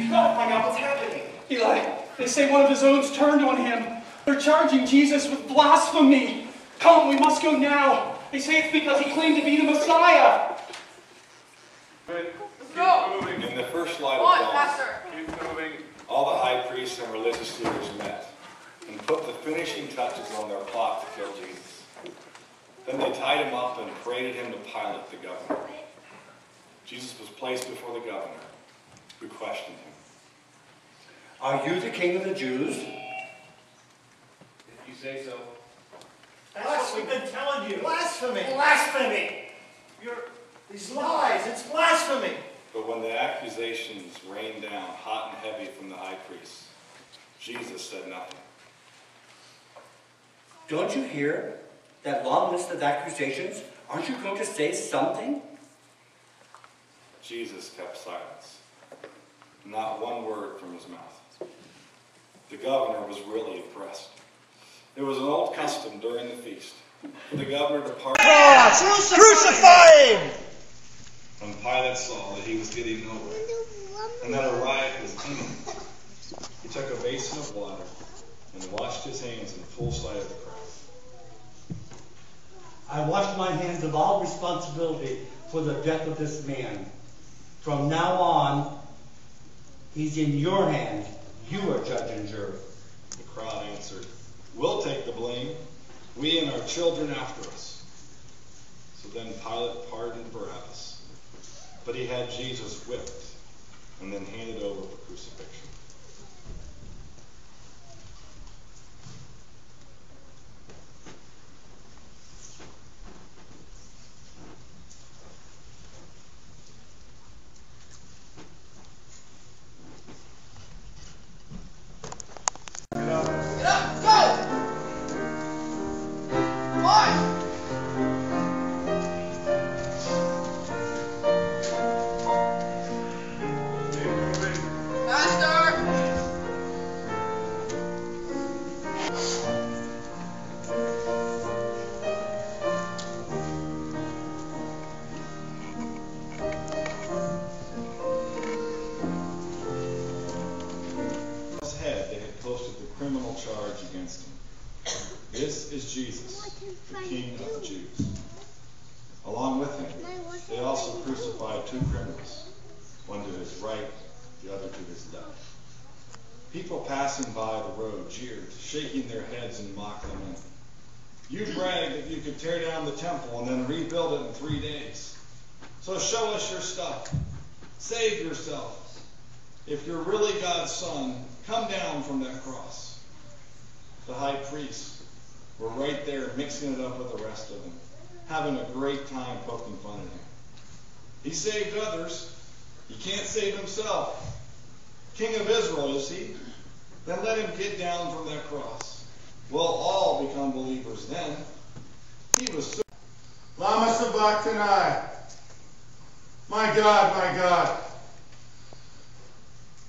gotta find out what's happening. Eli, they say one of his own's turned on him. They're charging Jesus with blasphemy. Come, we must go now. They say it's because he claimed to be the Messiah. Let's go. In the first light of dawn, all the high priests and religious leaders met and put the finishing touches on their plot to kill Jesus. Then they tied him up and paraded him to Pilate, the governor. Jesus was placed before the governor, who questioned him. Are you the king of the Jews? If you say so. That's what we've been telling you. Blasphemy! Blasphemy! These lies, it's blasphemy! But when the accusations rained down hot and heavy from the high priest, Jesus said nothing. Don't you hear that long list of accusations? Aren't you going to say something? Jesus kept silence. Not one word from his mouth. The governor was really impressed. It was an old custom during the feast for the governor to pardon. Crucify him! When Pilate saw that he was getting nowhere, and that a riot was imminent, he took a basin of water and washed his hands in full sight of the crowd. I wash my hands of all responsibility for the death of this man. From now on, he's in your hands. You are judge and jury. The crowd answered, "We'll take the blame, we and our children after us." So then Pilate pardoned Barabbas, but he had Jesus whipped and then handed over for crucifixion. Criminal charge against him. This is Jesus, the King of the Jews. Along with him, they also crucified two criminals, one to his right, the other to his left. People passing by the road jeered, shaking their heads in mock lament. You bragged that you could tear down the temple and then rebuild it in 3 days. So show us your stuff. Save yourself. If you're really God's son, come down from that cross. The high priests were right there mixing it up with the rest of them, having a great time poking fun at him. He saved others. He can't save himself. King of Israel, is he? Then let him get down from that cross. We'll all become believers then. He was so... Lama Sabachthani. My God,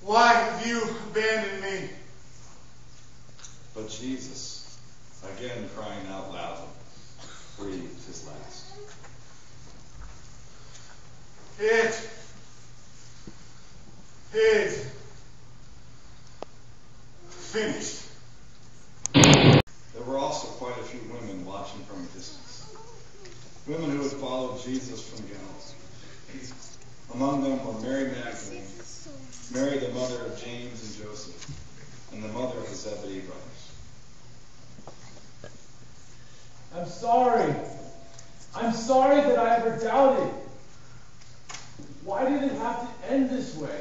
why have you abandoned me? But Jesus, again crying out loudly, breathed his last. It is finished. There were also quite a few women watching from a distance. Women who had followed Jesus from Galilee. Among them were Mary Magdalene, Mary the mother of James and Joseph, and the mother of the Zebedee brothers. I'm sorry that I ever doubted. Why did it have to end this way?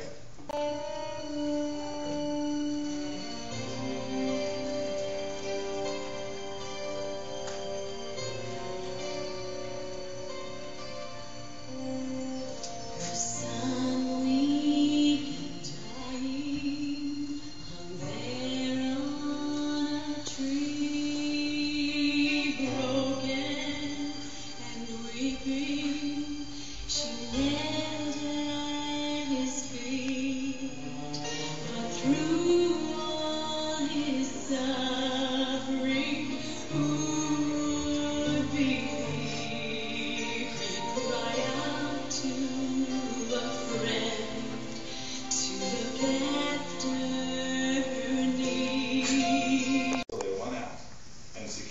She knelt at his feet.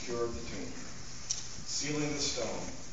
secured the tomb, sealing the stone